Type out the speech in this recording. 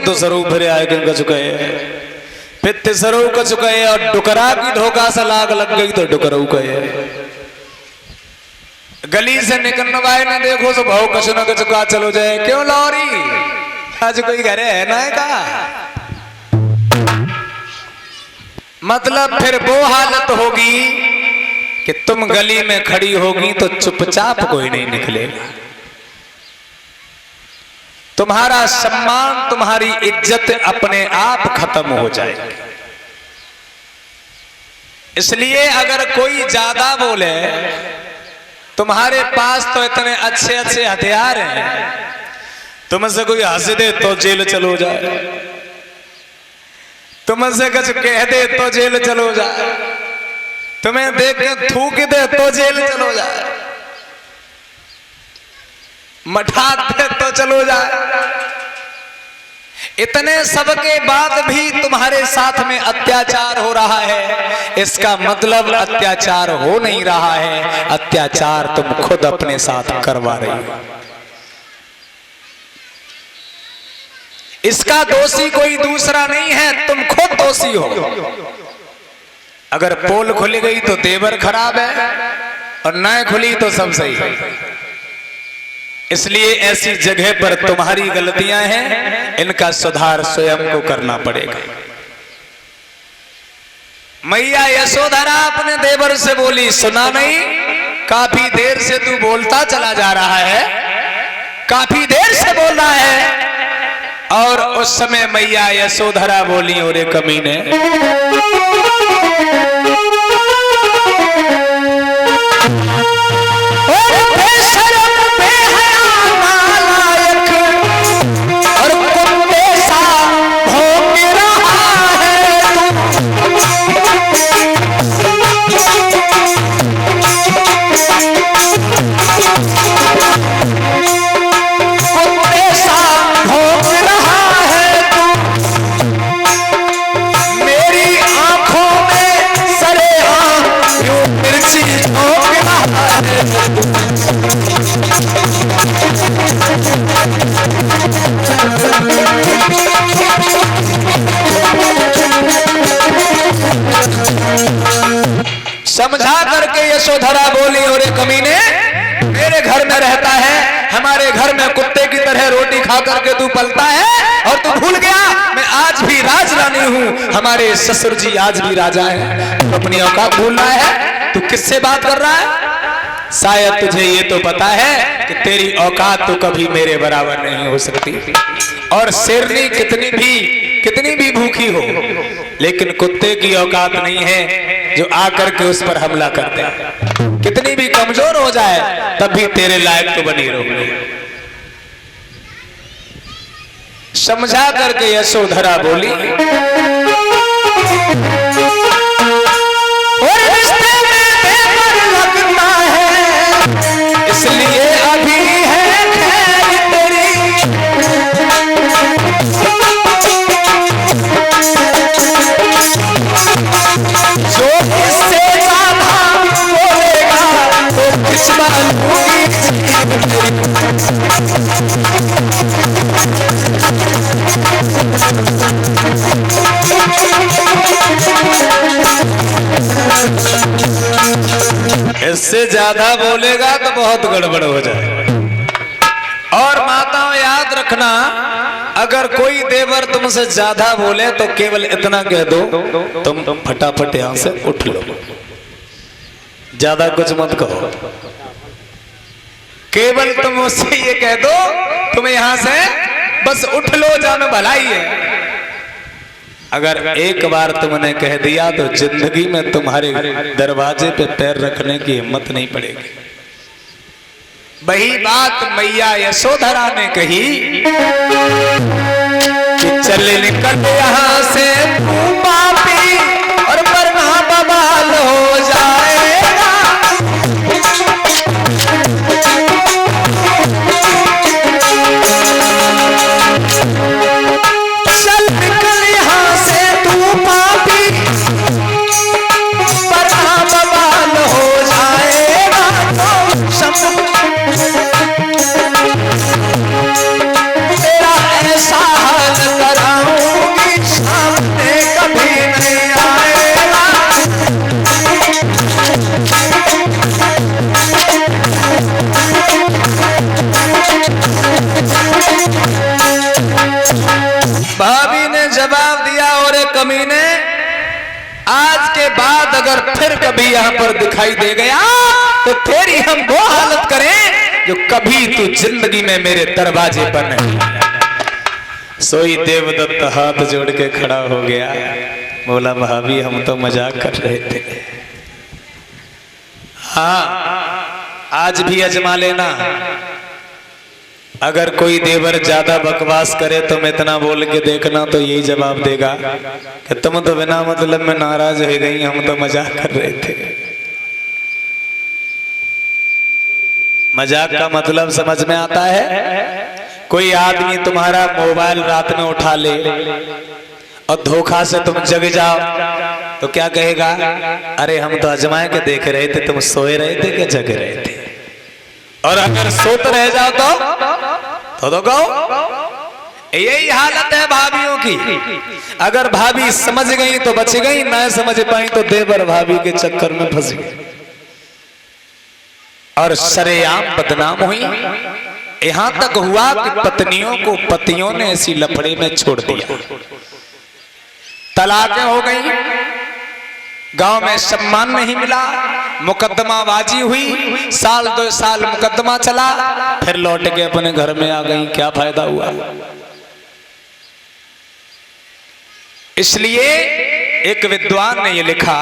तो स्वरूप भरे आए गंगा चुके पित्त स्वरूप का चुके और डुकरा की धोखा से लाग लग गई तो डुकराऊ कहे गली से निकलने वाले ने देखो तो भाव कछु न कछु का चलो जाए क्यों लौरी आज कोई घरे है ना का मतलब फिर वो हालत होगी कि तुम गली में खड़ी होगी तो चुपचाप कोई नहीं निकलेगा। तुम्हारा सम्मान तुम्हारी इज्जत अपने आप खत्म हो जाएगी। इसलिए अगर कोई ज्यादा बोले तुम्हारे पास तो इतने अच्छे अच्छे हथियार हैं, तुमसे कोई हंस दे तो जेल चलो जाए, तुमसे कुछ कह दे तो जेल चलो जाए, तुम्हें देख के थूक दे तो जेल चलो जाए, मठा दे तो चलो जाए। इतने सबके बाद भी तुम्हारे साथ में अत्याचार हो रहा है, इसका मतलब अत्याचार हो नहीं रहा है, अत्याचार तुम खुद अपने साथ करवा रही हो। इसका दोषी कोई दूसरा नहीं है, तुम खुद दोषी हो। अगर पोल खुल गई तो देवर खराब है और न खुली तो सब सही है। इसलिए ऐसी जगह पर तुम्हारी गलतियां हैं, इनका सुधार स्वयं को करना पड़ेगा। मैया यशोधरा अपने देवर से बोली, सुना नहीं, काफी देर से तू बोलता चला जा रहा है, काफी देर से बोल रहा है। और उस समय मैया यशोधरा बोली, ओरे कमीने, समझा करके यशोधरा बोली, और कमीने, मेरे घर में रहता है, हमारे घर में कुत्ते की तरह रोटी खा करके तू पलता है और तू भूल गया मैं आज भी राजरानी हूँ, हमारे ससुर जी आज भी राजा है। तू अपनी औकात भूल रहा है, तू किससे बात कर रहा है? शायद तुझे ये तो पता है कि तेरी औकात तो कभी मेरे बराबर नहीं हो सकती। और शेरनी कितनी भी भूखी हो, लेकिन कुत्ते की औकात नहीं है जो आकर के उस पर हमला करते हैं। कितनी भी कमजोर हो जाए तब भी तेरे लायक तो बनी रहोगे। समझा करके यशोधरा बोली, और रिश्ते में बेकर लगता है, इसलिए अभी है खैर तेरी, जो इससे ज्यादा बोलेगा तो किस्मत होगी। इससे ज्यादा बोलेगा तो बहुत गड़बड़ हो जाए। और माताओं याद रखना, अगर कोई देवर तुमसे ज्यादा बोले तो केवल इतना कह दो, तुम फटाफट यहां से उठ लो, ज्यादा कुछ मत कहो। केवल तुम उससे ये कह दो, तुम यहां से बस उठ लो, जानो भलाई है। अगर एक बार तुमने कह दिया तो जिंदगी में तुम्हारे दरवाजे पे पैर रखने की हिम्मत नहीं पड़ेगी। वही बात मैया यशोधरा ने कही कि चल निकल यहां से तू पापी, और वरना बवाल हो जाएगा। चल निकल यहां से तू पापी, वरना बवाल हो जाएगा। तेरा ऐसा हाल कर कमीने, आज के बाद अगर फिर कभी यहाँ पर दिखाई दे गया तो तेरी हम वो हालत करें जो कभी तू जिंदगी में मेरे दरवाजे पर नहीं। सोई देवदत्त हाथ जोड़ के खड़ा हो गया, बोला भाभी हम तो मजाक कर रहे थे। हाँ, आज भी अजमा लेना। अगर कोई देवर ज्यादा बकवास करे तो मैं इतना बोल के देखना, तो यही जवाब देगा कि तुम तो बिना मतलब में नाराज हो गई, हम तो मजाक कर रहे थे। मजाक का मतलब समझ में आता है? कोई आदमी तुम्हारा मोबाइल रात में उठा ले और धोखा से तुम जग जाओ तो क्या कहेगा? अरे हम तो आजमा के देख रहे थे, तुम सोए रहे थे कि जग रहे थे? और अगर सोते रह जाओ तो कहो। यही हालत है भाभियों की। अगर भाभी समझ गई तो बच गई, न समझ पाई तो देवर भाभी के चक्कर में फंस गई और सरेआम बदनाम हुई। यहां तक हुआ कि पत्नियों को पतियों ने ऐसी लफड़े में छोड़ दिया, तलाकें हो गई, गांव में सम्मान नहीं मिला, मुकदमाबाजी हुई, साल 2 साल मुकदमा चला, फिर लौट के अपने घर में आ गई। क्या फायदा हुआ? इसलिए एक विद्वान ने ये लिखा